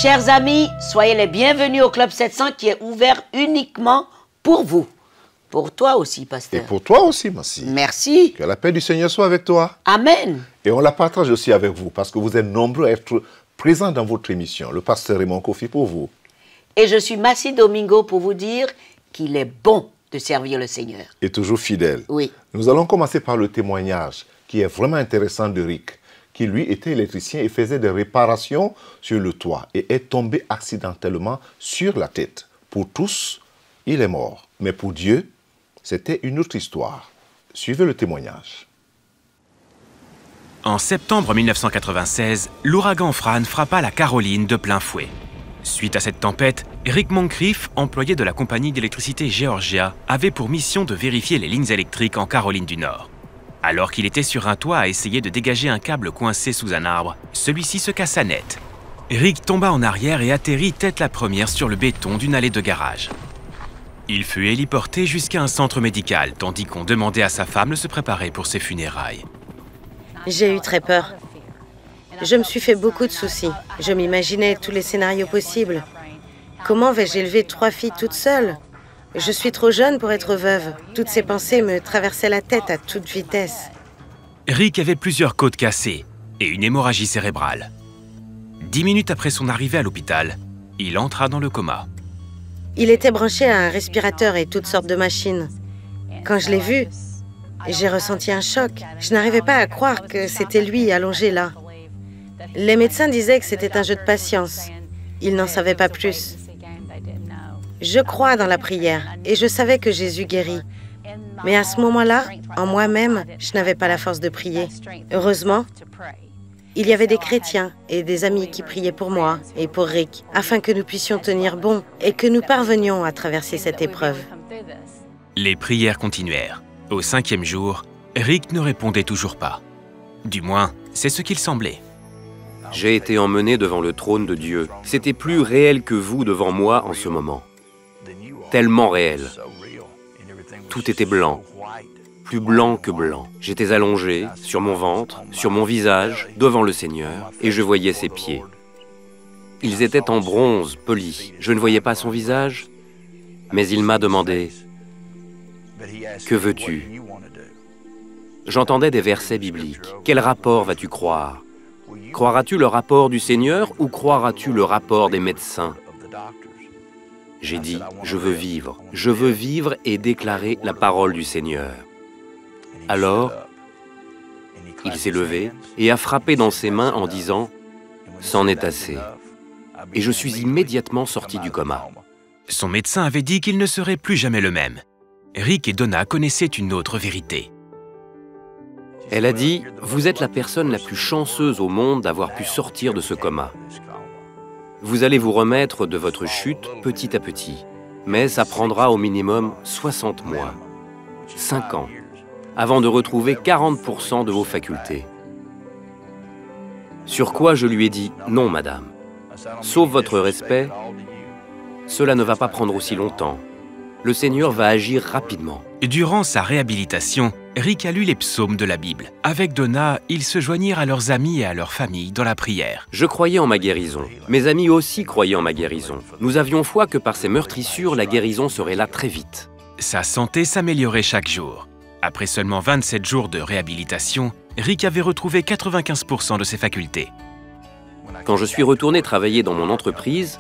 Chers amis, soyez les bienvenus au Club 700 qui est ouvert uniquement pour vous. Pour toi aussi, pasteur. Et pour toi aussi, Massi. Merci. Que la paix du Seigneur soit avec toi. Amen. Et on la partage aussi avec vous parce que vous êtes nombreux à être présents dans votre émission. Le pasteur Raymond Kofi pour vous. Et je suis Massi Domingo pour vous dire qu'il est bon de servir le Seigneur. Et toujours fidèle. Oui. Nous allons commencer par le témoignage qui est vraiment intéressant de Rick, qui lui était électricien et faisait des réparations sur le toit et est tombé accidentellement sur la tête. Pour tous, il est mort. Mais pour Dieu, c'était une autre histoire. Suivez le témoignage. En septembre 1996, l'ouragan Fran frappa la Caroline de plein fouet. Suite à cette tempête, Rick Moncrief, employé de la compagnie d'électricité Georgia, avait pour mission de vérifier les lignes électriques en Caroline du Nord. Alors qu'il était sur un toit à essayer de dégager un câble coincé sous un arbre, celui-ci se cassa net. Rick tomba en arrière et atterrit tête la première sur le béton d'une allée de garage. Il fut héliporté jusqu'à un centre médical, tandis qu'on demandait à sa femme de se préparer pour ses funérailles. J'ai eu très peur. Je me suis fait beaucoup de soucis. Je m'imaginais tous les scénarios possibles. Comment vais-je élever 3 filles toutes seules? Je suis trop jeune pour être veuve. Toutes ces pensées me traversaient la tête à toute vitesse. Rick avait plusieurs côtes cassées et une hémorragie cérébrale. 10 minutes après son arrivée à l'hôpital, il entra dans le coma. Il était branché à un respirateur et toutes sortes de machines. Quand je l'ai vu, j'ai ressenti un choc. Je n'arrivais pas à croire que c'était lui allongé là. Les médecins disaient que c'était un jeu de patience. Ils n'en savaient pas plus. Je crois dans la prière et je savais que Jésus guérit. Mais à ce moment-là, en moi-même, je n'avais pas la force de prier. Heureusement, il y avait des chrétiens et des amis qui priaient pour moi et pour Rick, afin que nous puissions tenir bon et que nous parvenions à traverser cette épreuve. Les prières continuèrent. Au 5e jour, Rick ne répondait toujours pas. Du moins, c'est ce qu'il semblait. J'ai été emmené devant le trône de Dieu. C'était plus réel que vous devant moi en ce moment. Tellement réel. Tout était blanc. Plus blanc que blanc. J'étais allongé, sur mon ventre, sur mon visage, devant le Seigneur, et je voyais ses pieds. Ils étaient en bronze, polis. Je ne voyais pas son visage, mais il m'a demandé « Que veux-tu » J'entendais des versets bibliques. Quel rapport vas-tu croire? Croiras-tu le rapport du Seigneur ou croiras-tu le rapport des médecins? J'ai dit « Je veux vivre et déclarer la parole du Seigneur. » Alors, il s'est levé et a frappé dans ses mains en disant « C'en est assez ». Et je suis immédiatement sorti du coma. Son médecin avait dit qu'il ne serait plus jamais le même. Rick et Donna connaissaient une autre vérité. Elle a dit « Vous êtes la personne la plus chanceuse au monde d'avoir pu sortir de ce coma. Vous allez vous remettre de votre chute petit à petit, mais ça prendra au minimum 60 mois, 5 ans, avant de retrouver 40% de vos facultés. » Sur quoi je lui ai dit « Non, madame. Sauf votre respect, cela ne va pas prendre aussi longtemps. Le Seigneur va agir rapidement. » Durant sa réhabilitation, Rick a lu les psaumes de la Bible. Avec Donna, ils se joignirent à leurs amis et à leur famille dans la prière. Je croyais en ma guérison. Mes amis aussi croyaient en ma guérison. Nous avions foi que par ces meurtrissures, la guérison serait là très vite. Sa santé s'améliorait chaque jour. Après seulement 27 jours de réhabilitation, Rick avait retrouvé 95% de ses facultés. Quand je suis retourné travailler dans mon entreprise,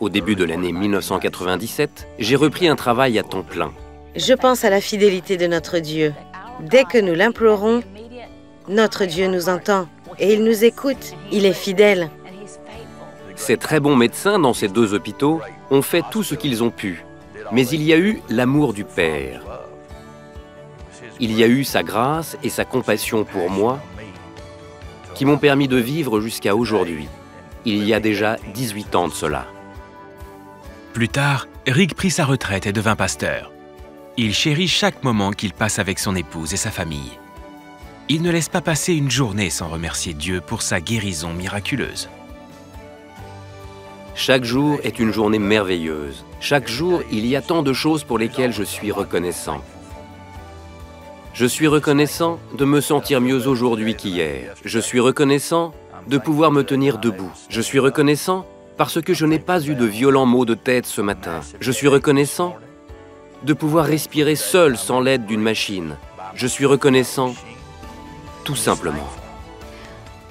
au début de l'année 1997, j'ai repris un travail à temps plein. Je pense à la fidélité de notre Dieu. Dès que nous l'implorons, notre Dieu nous entend et il nous écoute. Il est fidèle. Ces très bons médecins dans ces 2 hôpitaux ont fait tout ce qu'ils ont pu. Mais il y a eu l'amour du Père. Il y a eu sa grâce et sa compassion pour moi qui m'ont permis de vivre jusqu'à aujourd'hui. Il y a déjà 18 ans de cela. Plus tard, Rick prit sa retraite et devint pasteur. Il chérit chaque moment qu'il passe avec son épouse et sa famille. Il ne laisse pas passer une journée sans remercier Dieu pour sa guérison miraculeuse. Chaque jour est une journée merveilleuse. Chaque jour, il y a tant de choses pour lesquelles je suis reconnaissant. Je suis reconnaissant de me sentir mieux aujourd'hui qu'hier. Je suis reconnaissant de pouvoir me tenir debout. Je suis reconnaissant parce que je n'ai pas eu de violents maux de tête ce matin. Je suis reconnaissant de pouvoir respirer seul sans l'aide d'une machine. Je suis reconnaissant tout simplement.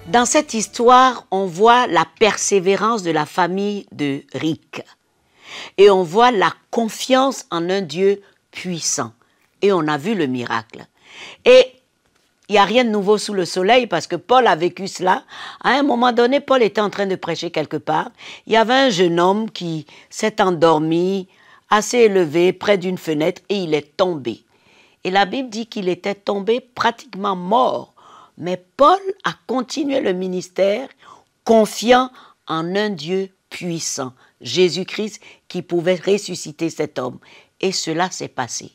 Dans cette histoire, on voit la persévérance de la famille de Rick. Et on voit la confiance en un Dieu puissant. Et on a vu le miracle. Et il n'y a rien de nouveau sous le soleil parce que Paul a vécu cela. À un moment donné, Paul était en train de prêcher quelque part. Il y avait un jeune homme qui s'est endormi, assez élevé, près d'une fenêtre, et il est tombé. Et la Bible dit qu'il était tombé pratiquement mort. Mais Paul a continué le ministère, confiant en un Dieu puissant, Jésus-Christ, qui pouvait ressusciter cet homme. Et cela s'est passé.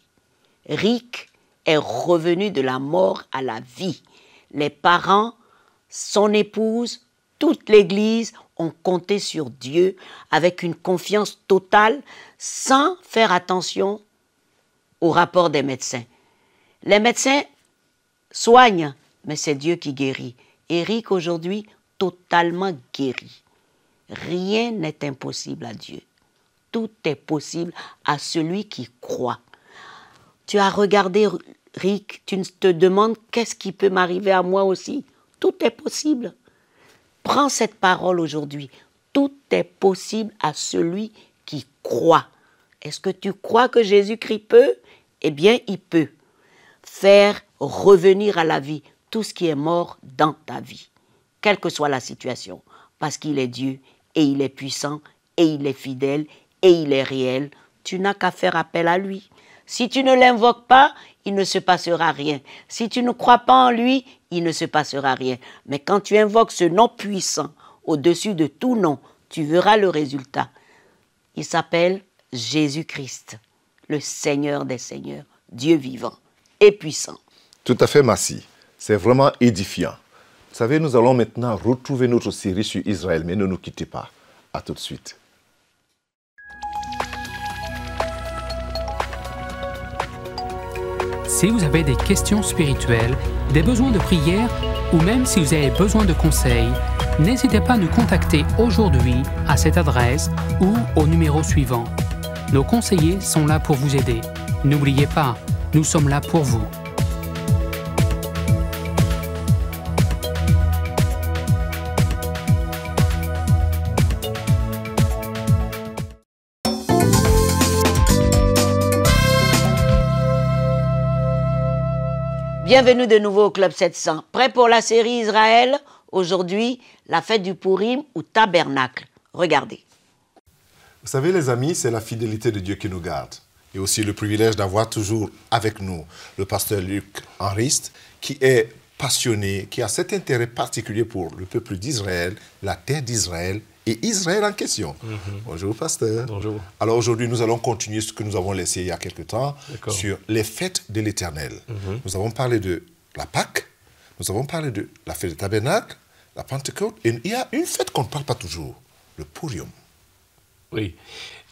Rick est revenu de la mort à la vie. Les parents, son épouse, toute l'Église ont compté sur Dieu avec une confiance totale sans faire attention au rapport des médecins. Les médecins soignent, mais c'est Dieu qui guérit. Et Rick aujourd'hui, totalement guéri. Rien n'est impossible à Dieu. Tout est possible à celui qui croit. Tu as regardé Rick, tu te demandes qu'est-ce qui peut m'arriver à moi aussi. Tout est possible. Prends cette parole aujourd'hui. Tout est possible à celui qui croit. Est-ce que tu crois que Jésus-Christ peut? Eh bien, il peut faire revenir à la vie tout ce qui est mort dans ta vie, quelle que soit la situation, parce qu'il est Dieu et il est puissant et il est fidèle et il est réel. Tu n'as qu'à faire appel à lui. Si tu ne l'invoques pas, il ne se passera rien. Si tu ne crois pas en lui, il ne se passera rien. Mais quand tu invoques ce nom puissant au-dessus de tout nom, tu verras le résultat. Il s'appelle Jésus-Christ, le Seigneur des Seigneurs, Dieu vivant et puissant. Tout à fait, Massi. C'est vraiment édifiant. Vous savez, nous allons maintenant retrouver notre série sur Israël, mais ne nous quittez pas. À tout de suite. Si vous avez des questions spirituelles, des besoins de prière ou même si vous avez besoin de conseils, n'hésitez pas à nous contacter aujourd'hui à cette adresse ou au numéro suivant. Nos conseillers sont là pour vous aider. N'oubliez pas, nous sommes là pour vous. Bienvenue de nouveau au Club 700. Prêt pour la série Israël? Aujourd'hui, la fête du Purim ou tabernacle. Regardez. Vous savez, les amis, c'est la fidélité de Dieu qui nous garde. Et aussi le privilège d'avoir toujours avec nous le pasteur Luc Henriste, qui est passionné, qui a cet intérêt particulier pour le peuple d'Israël, la terre d'Israël et Israël en question. Bonjour, pasteur. Bonjour. Alors aujourd'hui, nous allons continuer ce que nous avons laissé il y a quelque temps sur les fêtes de l'Éternel. Nous avons parlé de la Pâque, nous avons parlé de la fête du tabernacle, la Pentecôte, et il y a une fête qu'on ne parle pas toujours, le Purim. Oui.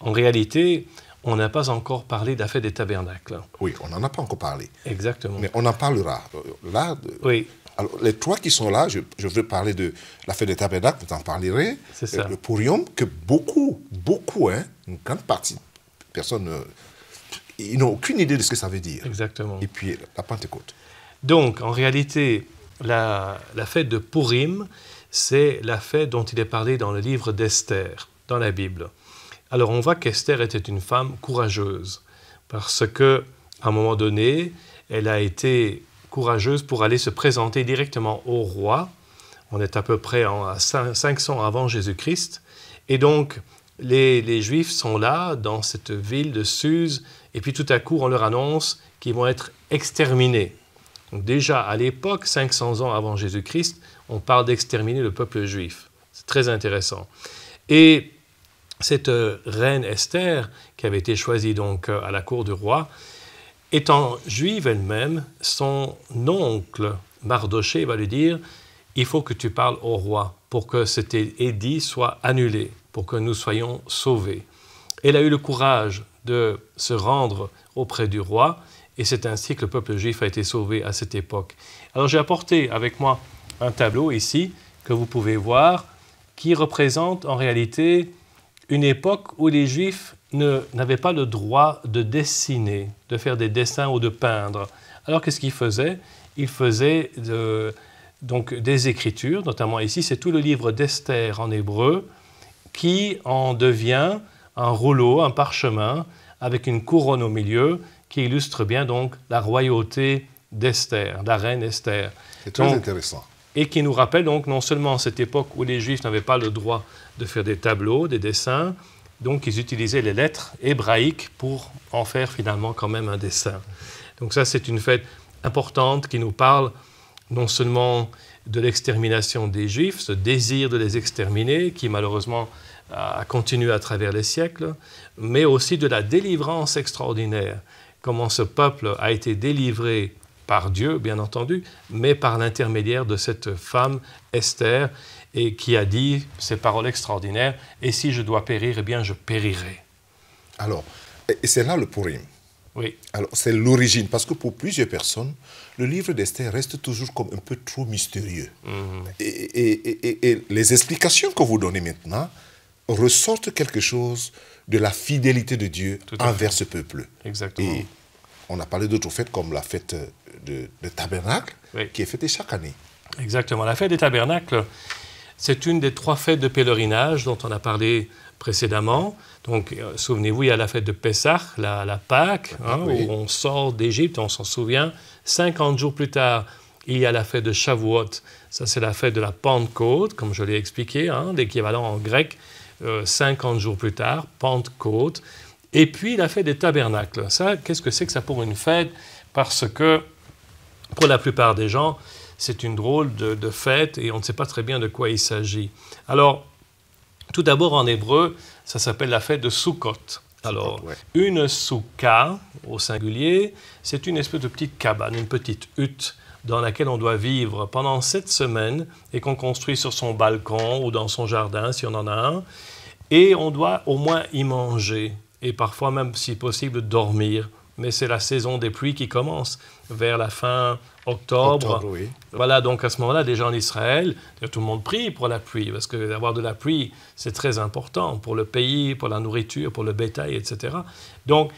En réalité, on n'a pas encore parlé de la fête des tabernacles. Oui, on n'en a pas encore parlé. Exactement. Mais on en parlera. Là, oui. Alors, les trois qui sont là, je veux parler de la fête des tabernacles, vous en parlerez. C'est ça. Le Purim, que beaucoup, une grande partie, personne, ils n'ont aucune idée de ce que ça veut dire. Exactement. Et puis la Pentecôte. Donc, en réalité, la fête de Purim, c'est la fête dont il est parlé dans le livre d'Esther, dans la Bible. Alors, on voit qu'Esther était une femme courageuse, parce qu'à un moment donné, elle a été courageuse pour aller se présenter directement au roi. On est à peu près à 500 avant Jésus-Christ. Et donc, les Juifs sont là, dans cette ville de Suse, et puis tout à coup, on leur annonce qu'ils vont être exterminés. Donc déjà, à l'époque, 500 ans avant Jésus-Christ, on parle d'exterminer le peuple juif. C'est très intéressant. Et cette reine Esther, qui avait été choisie donc à la cour du roi, étant juive elle-même, son oncle Mardoché va lui dire « Il faut que tu parles au roi pour que cet édit soit annulé, pour que nous soyons sauvés. » Elle a eu le courage de se rendre auprès du roi et c'est ainsi que le peuple juif a été sauvé à cette époque. Alors j'ai apporté avec moi un tableau ici que vous pouvez voir qui représente en réalité une époque où les Juifs n'avaient pas le droit de dessiner, de faire des dessins ou de peindre. Alors qu'est-ce qu'ils faisaient? Ils faisaient donc des écritures, notamment ici, c'est tout le livre d'Esther en hébreu, qui en devient un rouleau, un parchemin, avec une couronne au milieu, qui illustre bien donc la royauté d'Esther, la reine Esther. C'est très intéressant. Et qui nous rappelle donc non seulement cette époque où les Juifs n'avaient pas le droit de faire des tableaux, des dessins, donc ils utilisaient les lettres hébraïques pour en faire finalement quand même un dessin. Donc ça, c'est une fête importante qui nous parle non seulement de l'extermination des Juifs, ce désir de les exterminer, qui malheureusement a continué à travers les siècles, mais aussi de la délivrance extraordinaire, comment ce peuple a été délivré par Dieu, bien entendu, mais par l'intermédiaire de cette femme, Esther, et qui a dit ces paroles extraordinaires, « Et si je dois périr, eh bien je périrai. » Alors, et c'est là le Purim. Oui. Alors, c'est l'origine, parce que pour plusieurs personnes, le livre d'Esther reste toujours comme un peu trop mystérieux. Et les explications que vous donnez maintenant ressortent quelque chose de la fidélité de Dieu envers ce peuple. Exactement. Et on a parlé d'autres fêtes comme la fête de tabernacle, qui est fêtée chaque année. Exactement. La fête des tabernacles, c'est une des 3 fêtes de pèlerinage dont on a parlé précédemment. Donc, souvenez-vous, il y a la fête de Pessah, la Pâque, où on sort d'Égypte, on s'en souvient. 50 jours plus tard, il y a la fête de Shavuot. Ça, c'est la fête de la Pentecôte, comme je l'ai expliqué, l'équivalent en grec, 50 jours plus tard, Pentecôte. Et puis, la fête des tabernacles. Ça, qu'est-ce que c'est que ça pour une fête? Parce que, pour la plupart des gens, c'est une drôle de fête et on ne sait pas très bien de quoi il s'agit. Alors, tout d'abord, en hébreu, ça s'appelle la fête de Sukkot. Alors, une soukha, au singulier, c'est une espèce de petite cabane, une petite hutte dans laquelle on doit vivre pendant 7 semaines et qu'on construit sur son balcon ou dans son jardin, si on en a un. Et on doit au moins y manger et parfois même, si possible, dormir. Mais c'est la saison des pluies qui commence vers la fin octobre. Voilà, donc à ce moment-là, déjà en Israël, tout le monde prie pour la pluie, parce que avoir de la pluie, c'est très important pour le pays, pour la nourriture, pour le bétail, etc. Donc,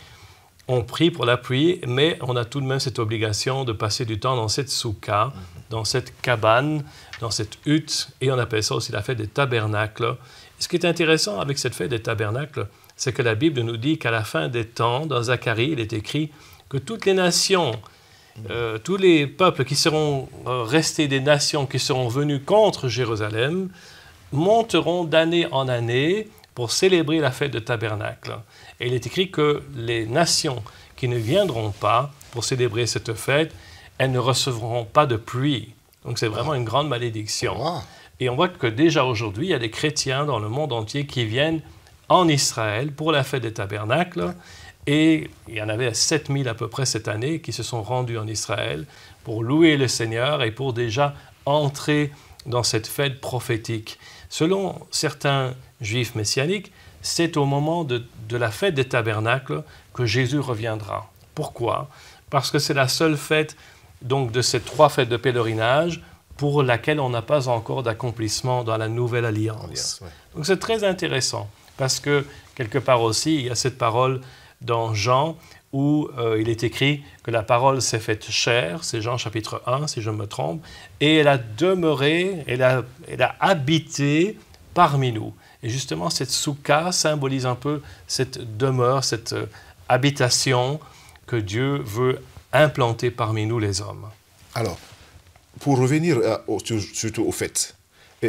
on prie pour la pluie, mais on a tout de même cette obligation de passer du temps dans cette soukha, dans cette cabane, dans cette hutte, et on appelle ça aussi la fête des tabernacles. Et ce qui est intéressant avec cette fête des tabernacles, c'est que la Bible nous dit qu'à la fin des temps, dans Zacharie, il est écrit que toutes les nations, tous les peuples qui seront restés des nations, qui seront venus contre Jérusalem, monteront d'année en année pour célébrer la fête de tabernacle. Et il est écrit que les nations qui ne viendront pas pour célébrer cette fête, elles ne recevront pas de pluie. Donc c'est vraiment une grande malédiction. Et on voit que déjà aujourd'hui, il y a des chrétiens dans le monde entier qui viennent en Israël pour la fête des tabernacles. Et il y en avait 7000 à peu près cette année qui se sont rendus en Israël pour louer le Seigneur et pour déjà entrer dans cette fête prophétique. Selon certains juifs messianiques, c'est au moment de la fête des tabernacles que Jésus reviendra. Pourquoi? Parce que c'est la seule fête donc, de ces 3 fêtes de pèlerinage pour laquelle on n'a pas encore d'accomplissement dans la Nouvelle Alliance. Donc c'est très intéressant. Parce que, quelque part aussi, il y a cette parole dans Jean où il est écrit que la parole s'est faite chair, c'est Jean chapitre 1, si je me trompe, et elle a demeuré, elle a habité parmi nous. Et justement, cette soukha symbolise un peu cette demeure, cette habitation que Dieu veut implanter parmi nous, les hommes. Alors, pour revenir surtout au fait,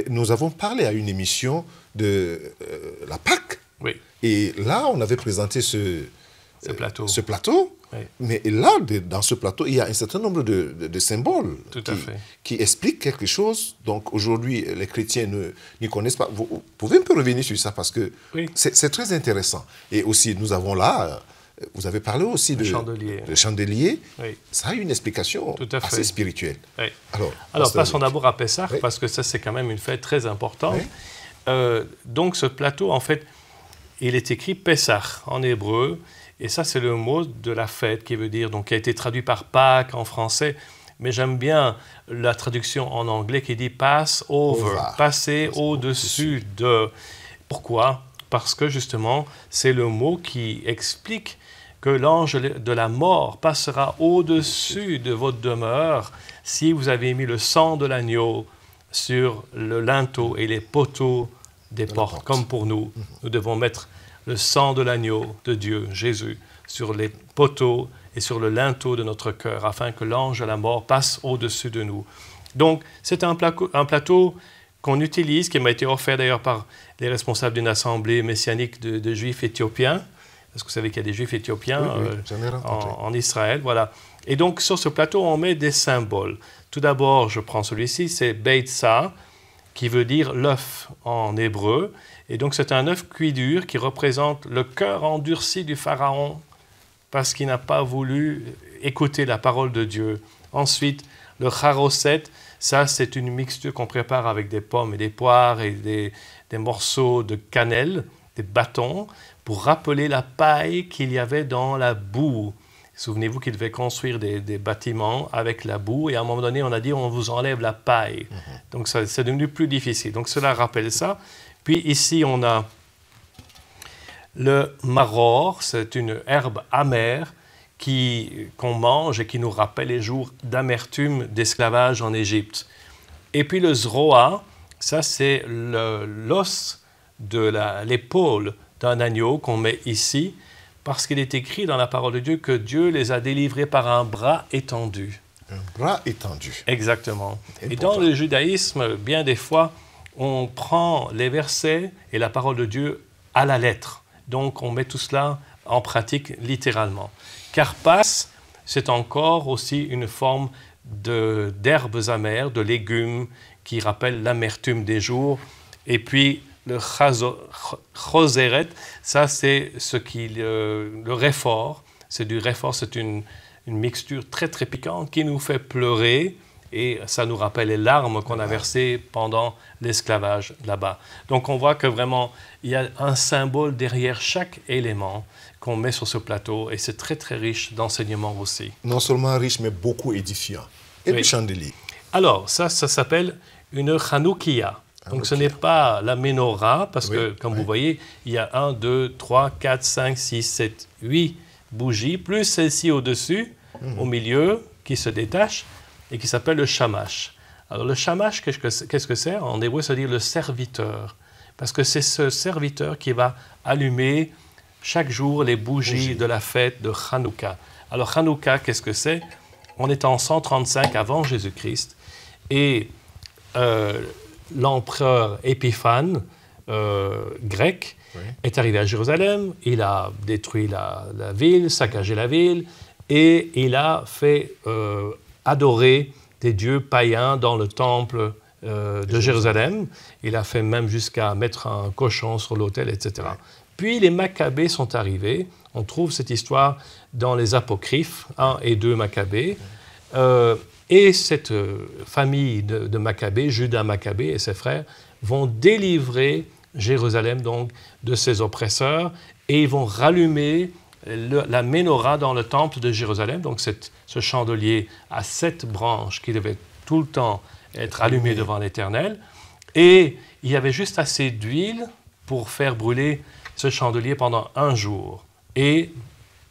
nous avons parlé à une émission de la Pâque. Oui. Et là, on avait présenté ce plateau. Oui. Mais là, dans ce plateau, il y a un certain nombre de symboles qui expliquent quelque chose. Donc aujourd'hui, les chrétiens n'y connaissent pas. Vous pouvez un peu revenir sur ça parce que c'est très intéressant. Et aussi, nous avons là, vous avez parlé aussi de chandelier. Oui. Ça a une explication assez spirituelle. Oui. Alors passons d'abord à Pessah, parce que ça, c'est quand même une fête très importante. Oui. Donc ce plateau, en fait, il est écrit Pessah en hébreu. Et ça, c'est le mot de la fête qui veut dire, donc qui a été traduit par Pâques en français. mais j'aime bien la traduction en anglais qui dit « pass over », passer au-dessus de. Pourquoi? Parce que justement, c'est le mot qui explique que l'ange de la mort passera au-dessus de votre demeure si vous avez mis le sang de l'agneau sur le linteau et les poteaux des portes. Comme pour nous, nous devons mettre le sang de l'agneau de Dieu, Jésus, sur les poteaux et sur le linteau de notre cœur, afin que l'ange de la mort passe au-dessus de nous. Donc, c'est un plateau qu'on utilise, qui m'a été offert d'ailleurs par les responsables d'une assemblée messianique de Juifs éthiopiens, parce que vous savez qu'il y a des Juifs éthiopiens en Israël, voilà. Et donc, sur ce plateau, on met des symboles. Tout d'abord, je prends celui-ci, c'est Beitza, qui veut dire l'œuf en hébreu. Et donc, c'est un œuf cuit dur qui représente le cœur endurci du Pharaon, parce qu'il n'a pas voulu écouter la parole de Dieu. Ensuite, le charoset, ça, c'est une mixture qu'on prépare avec des pommes et des poires et des morceaux de cannelle, des bâtons, pour rappeler la paille qu'il y avait dans la boue. Souvenez-vous qu'il devait construire des bâtiments avec la boue, et à un moment donné, on a dit, on vous enlève la paille. Donc, c'est devenu plus difficile. Donc, cela rappelle ça. Puis ici, on a le maror, c'est une herbe amère qu'on mange et qui nous rappelle les jours d'amertume d'esclavage en Égypte. Et puis le zroa, ça c'est l'os de l'épaule d'un agneau qu'on met ici, parce qu'il est écrit dans la parole de Dieu que Dieu les a délivrés par un bras étendu. Un bras étendu. Exactement. Et dans le judaïsme, bien des fois, on prend les versets et la parole de Dieu à la lettre. Donc on met tout cela en pratique littéralement. Karpas, c'est encore aussi une forme d'herbes amères, de légumes qui rappellent l'amertume des jours. Et puis le choseret, ça c'est le réfort. C'est du réfort, c'est une mixture très très piquante qui nous fait pleurer. Et ça nous rappelle les larmes qu'on a versées pendant l'esclavage là-bas. Donc on voit que vraiment, il y a un symbole derrière chaque élément qu'on met sur ce plateau, et c'est très très riche d'enseignements aussi. Non seulement riche, mais beaucoup édifiant. Et le chandelier? Alors, ça s'appelle une chanoukia. Donc ce n'est pas la menorah, parce que comme vous voyez, il y a 1, 2, 3, 4, 5, 6, 7, 8 bougies, plus celle-ci au-dessus, au milieu, qui se détache, et qui s'appelle le shamash. Alors le shamash, qu'est-ce que c'est? En hébreu, ça veut dire le serviteur. Parce que c'est ce serviteur qui va allumer chaque jour les bougies de la fête de Hanouka. Alors Hanouka, qu'est-ce que c'est? On est en 135 avant Jésus-Christ, et l'empereur Épiphane, grec, est arrivé à Jérusalem. Il a détruit la ville, saccagé la ville, et il a fait adorer des dieux païens dans le temple de Jérusalem. Il a fait même jusqu'à mettre un cochon sur l'autel, etc. Puis les Maccabées sont arrivés. On trouve cette histoire dans les apocryphes, 1 et 2 Maccabées. Et cette famille de Maccabées, Judas Maccabée et ses frères, vont délivrer Jérusalem donc de ses oppresseurs, et ils vont rallumer la menorah dans le temple de Jérusalem. Donc ce chandelier à 7 branches qui devait tout le temps être allumé devant l'Éternel. Et il y avait juste assez d'huile pour faire brûler ce chandelier pendant 1 jour. Et,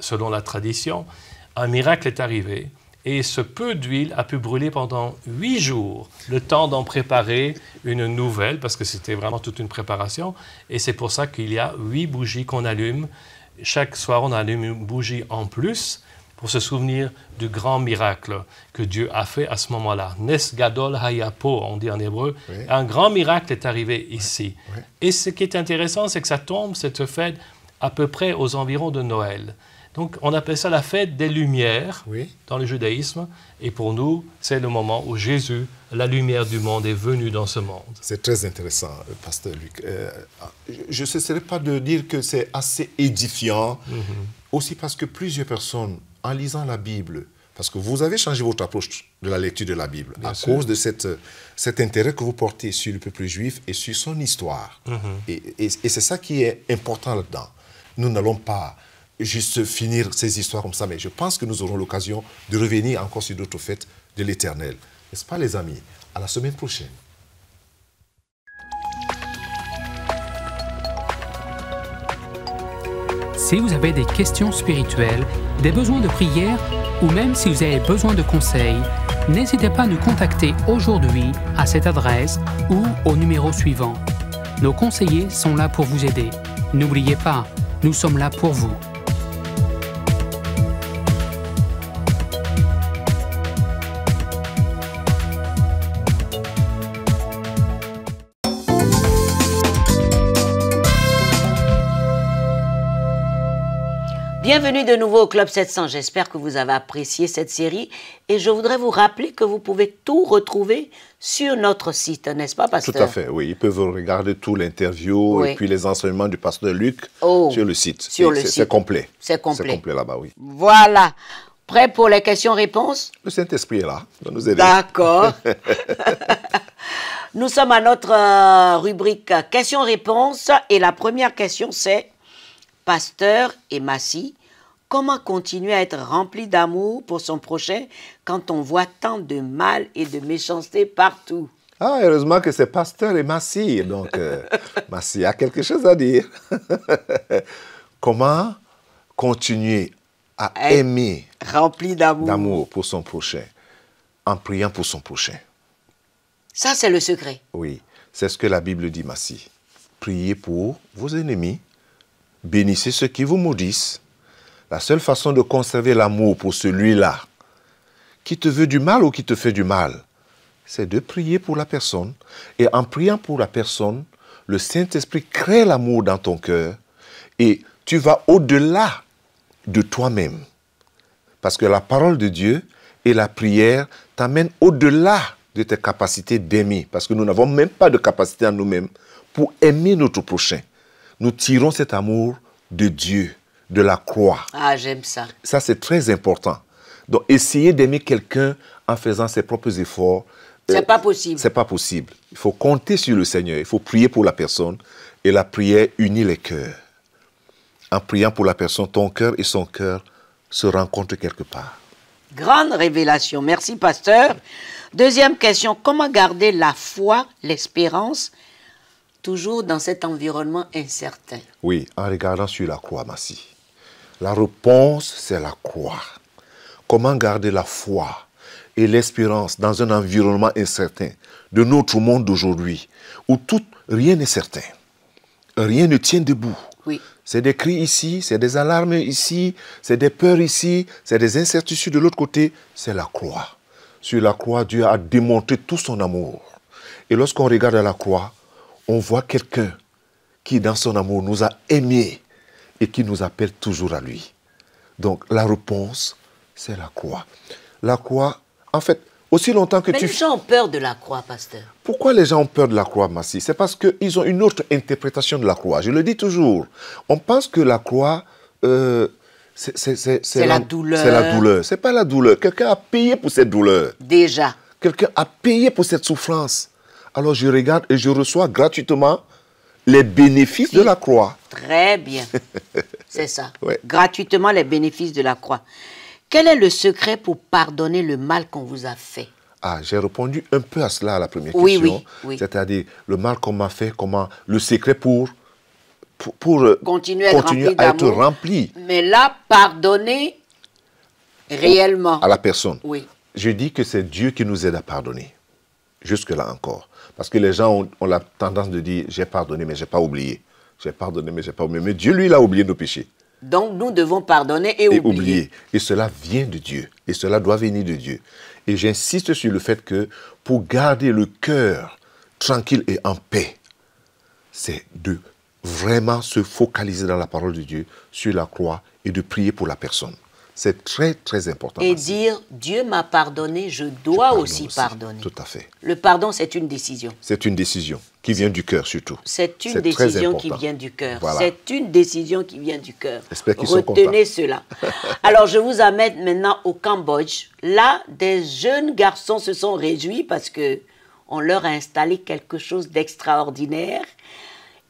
selon la tradition, un miracle est arrivé. Et ce peu d'huile a pu brûler pendant 8 jours, le temps d'en préparer une nouvelle, parce que c'était vraiment toute une préparation. Et c'est pour ça qu'il y a 8 bougies qu'on allume. Chaque soir, on allume une bougie en plus pour se souvenir du grand miracle que Dieu a fait à ce moment-là. Nes gadol hayapo, on dit en hébreu. Un grand miracle est arrivé ici. Et ce qui est intéressant, c'est que ça tombe, cette fête, à peu près aux environs de Noël. Donc, on appelle ça la fête des Lumières dans le judaïsme. Et pour nous, c'est le moment où Jésus, la lumière du monde, est venu dans ce monde. C'est très intéressant, Pasteur Luc. Je ne cesserai pas de dire que c'est assez édifiant, aussi parce que plusieurs personnes, en lisant la Bible, parce que vous avez changé votre approche de la lecture de la Bible à cause de cet intérêt que vous portez sur le peuple juif et sur son histoire. Et c'est ça qui est important là-dedans. Nous n'allons pas juste finir ces histoires comme ça, mais je pense que nous aurons l'occasion de revenir encore sur d'autres faits de l'Éternel. N'est-ce pas les amis? À la semaine prochaine. Si vous avez des questions spirituelles, des besoins de prière ou même si vous avez besoin de conseils, n'hésitez pas à nous contacter aujourd'hui à cette adresse ou au numéro suivant. Nos conseillers sont là pour vous aider. N'oubliez pas, nous sommes là pour vous. Bienvenue de nouveau au Club 700. J'espère que vous avez apprécié cette série et je voudrais vous rappeler que vous pouvez tout retrouver sur notre site, n'est-ce pas, pasteur? Tout à fait, oui. Ils peuvent regarder tout l'interview et puis les enseignements du pasteur Luc sur le site. C'est complet. C'est complet. C'est complet là-bas, oui. Voilà. Prêt pour les questions-réponses? Le Saint-Esprit est là, il va nous aider. D'accord. Nous sommes à notre rubrique questions-réponses et la première question c'est: Pasteur et Massy, comment continuer à être rempli d'amour pour son prochain quand on voit tant de mal et de méchanceté partout? Ah, heureusement que c'est Pasteur et Massy. Donc, Massy a quelque chose à dire. Comment continuer à aimer, rempli d'amour pour son prochain, en priant pour son prochain? Ça, c'est le secret. Oui, c'est ce que la Bible dit, Massy. Priez pour vos ennemis. Bénissez ceux qui vous maudissent. La seule façon de conserver l'amour pour celui-là qui te veut du mal ou qui te fait du mal, c'est de prier pour la personne. Et en priant pour la personne, le Saint-Esprit crée l'amour dans ton cœur et tu vas au-delà de toi-même. Parce que la parole de Dieu et la prière t'amènent au-delà de tes capacités d'aimer. Parce que nous n'avons même pas de capacité en nous-mêmes pour aimer notre prochain. Nous tirons cet amour de Dieu, de la croix. Ah, j'aime ça. Ça, c'est très important. Donc, essayer d'aimer quelqu'un en faisant ses propres efforts, c'est pas possible. C'est pas possible. Il faut compter sur le Seigneur. Il faut prier pour la personne. Et la prière unit les cœurs. En priant pour la personne, ton cœur et son cœur se rencontrent quelque part. Grande révélation. Merci, pasteur. Deuxième question. Comment garder la foi, l'espérance, toujours dans cet environnement incertain? Oui, en regardant sur la croix, Massy. La réponse, c'est la croix. Comment garder la foi et l'espérance dans un environnement incertain de notre monde d'aujourd'hui, où rien n'est certain. Rien ne tient debout. Oui. C'est des cris ici, c'est des alarmes ici, c'est des peurs ici, c'est des incertitudes de l'autre côté. C'est la croix. Sur la croix, Dieu a démontré tout son amour. Et lorsqu'on regarde à la croix, on voit quelqu'un qui, dans son amour, nous a aimés et qui nous appelle toujours à lui. Donc, la réponse, c'est la croix. La croix, en fait, aussi longtemps que Mais les gens ont peur de la croix, pasteur. Pourquoi les gens ont peur de la croix, Massy? C'est parce qu'ils ont une autre interprétation de la croix. Je le dis toujours. On pense que la croix, c'est la douleur. C'est la douleur. Ce n'est pas la douleur. Quelqu'un a payé pour cette douleur. Déjà. Quelqu'un a payé pour cette souffrance. Alors je regarde et je reçois gratuitement les bénéfices de la croix. Très bien. C'est ça. Ouais. Gratuitement les bénéfices de la croix. Quel est le secret pour pardonner le mal qu'on vous a fait? Ah, j'ai répondu un peu à cela à la première question. Oui. C'est-à-dire le mal qu'on m'a fait, le secret pour continuer à être rempli. Mais là, pardonner réellement. À la personne. Oui. Je dis que c'est Dieu qui nous aide à pardonner. Jusque-là encore. Parce que les gens ont la tendance de dire « j'ai pardonné, mais je n'ai pas oublié. J'ai pardonné, mais je n'ai pas oublié. » Mais Dieu, lui, il a oublié nos péchés. Donc, nous devons pardonner et oublier. Et cela vient de Dieu. Et cela doit venir de Dieu. Et j'insiste sur le fait que pour garder le cœur tranquille et en paix, c'est de vraiment se focaliser dans la parole de Dieu, sur la croix, et de prier pour la personne. C'est très, très important. Et dire, Dieu m'a pardonné, je dois aussi pardonner. Tout à fait. Le pardon, c'est une décision. C'est une décision qui vient du cœur surtout. C'est une décision qui vient du cœur. Voilà. C'est une décision qui vient du cœur. Retenez cela. Alors, je vous amène maintenant au Cambodge. Là, des jeunes garçons se sont réjouis parce qu'on leur a installé quelque chose d'extraordinaire.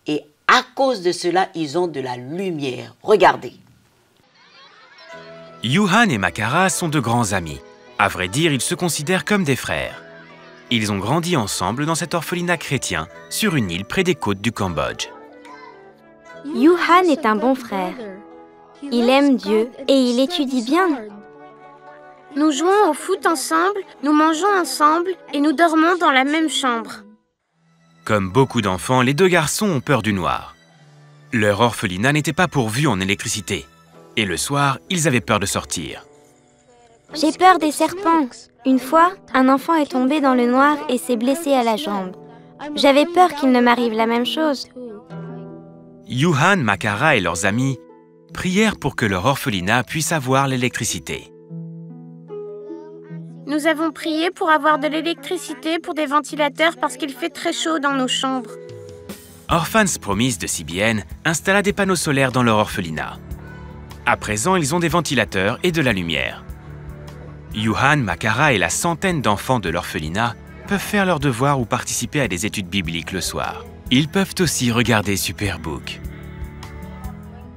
Et à cause de cela, ils ont de la lumière. Regardez. Yuhan et Makara sont de grands amis. À vrai dire, ils se considèrent comme des frères. Ils ont grandi ensemble dans cet orphelinat chrétien sur une île près des côtes du Cambodge. Yuhan est un bon frère. Il aime Dieu et il étudie bien. Nous jouons au foot ensemble, nous mangeons ensemble et nous dormons dans la même chambre. Comme beaucoup d'enfants, les deux garçons ont peur du noir. Leur orphelinat n'était pas pourvu en électricité. Et le soir, ils avaient peur de sortir. J'ai peur des serpents. Une fois, un enfant est tombé dans le noir et s'est blessé à la jambe. J'avais peur qu'il ne m'arrive la même chose. Yuhan, Makara et leurs amis prièrent pour que leur orphelinat puisse avoir l'électricité. Nous avons prié pour avoir de l'électricité pour des ventilateurs parce qu'il fait très chaud dans nos chambres. Orphans Promise de CBN installa des panneaux solaires dans leur orphelinat. À présent, ils ont des ventilateurs et de la lumière. Yuhan, Makara et la centaine d'enfants de l'orphelinat peuvent faire leurs devoirs ou participer à des études bibliques le soir. Ils peuvent aussi regarder Superbook.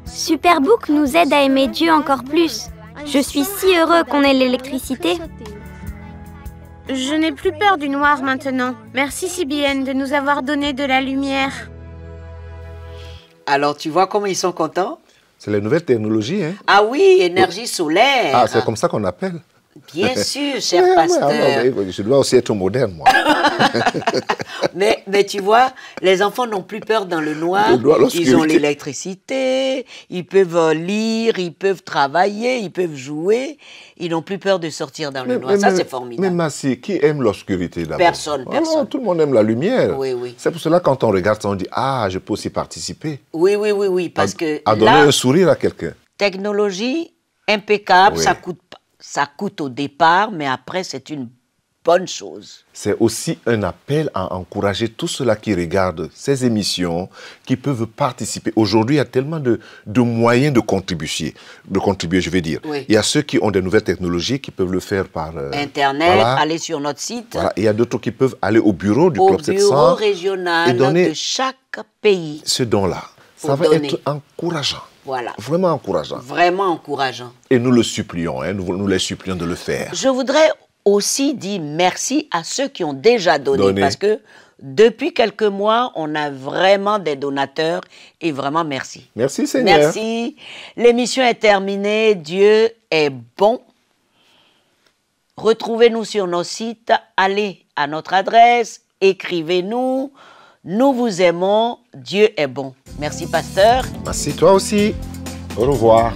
Superbook nous aide à aimer Dieu encore plus. Je suis si heureux qu'on ait l'électricité. Je n'ai plus peur du noir maintenant. Merci CBN de nous avoir donné de la lumière. Alors, tu vois comment ils sont contents? C'est les nouvelles technologies, hein? Ah oui, énergie solaire. Ah, c'est comme ça qu'on appelle. Bien sûr, cher pasteur. Je dois aussi être moderne, moi. mais tu vois, les enfants n'ont plus peur dans le noir. Ils ont l'électricité, ils peuvent lire, ils peuvent travailler, ils peuvent jouer. Ils n'ont plus peur de sortir dans le noir. Ça, c'est formidable. Mais Massi, qui aime l'obscurité d'abord? Personne. Non, tout le monde aime la lumière. Oui, oui. C'est pour cela, quand on regarde ça, on dit « Ah, je peux aussi participer. » Oui, parce que à donner un sourire à quelqu'un. Technologie impeccable, Oui. ça coûte au départ, mais après, c'est une bonne chose. C'est aussi un appel à encourager tous ceux-là qui regardent ces émissions, qui peuvent participer. Aujourd'hui, il y a tellement de moyens de contribuer, je veux dire. Oui. Il y a ceux qui ont des nouvelles technologies qui peuvent le faire par Internet, voilà. aller sur notre site. Voilà. Il y a d'autres qui peuvent aller au bureau du au Club 700 bureau régional et donner de chaque pays. ce don-là. Ça va donner. être encourageant. Voilà. Vraiment encourageant. Vraiment encourageant. Et nous le supplions, hein, nous les supplions de le faire. Je voudrais aussi dire merci à ceux qui ont déjà donné. Parce que depuis quelques mois, on a vraiment des donateurs et vraiment merci. Merci Seigneur. Merci. L'émission est terminée. Dieu est bon. Retrouvez-nous sur nos sites. Allez à notre adresse. Écrivez-nous. Nous vous aimons. Dieu est bon. Merci, pasteur. Merci toi aussi. Au revoir.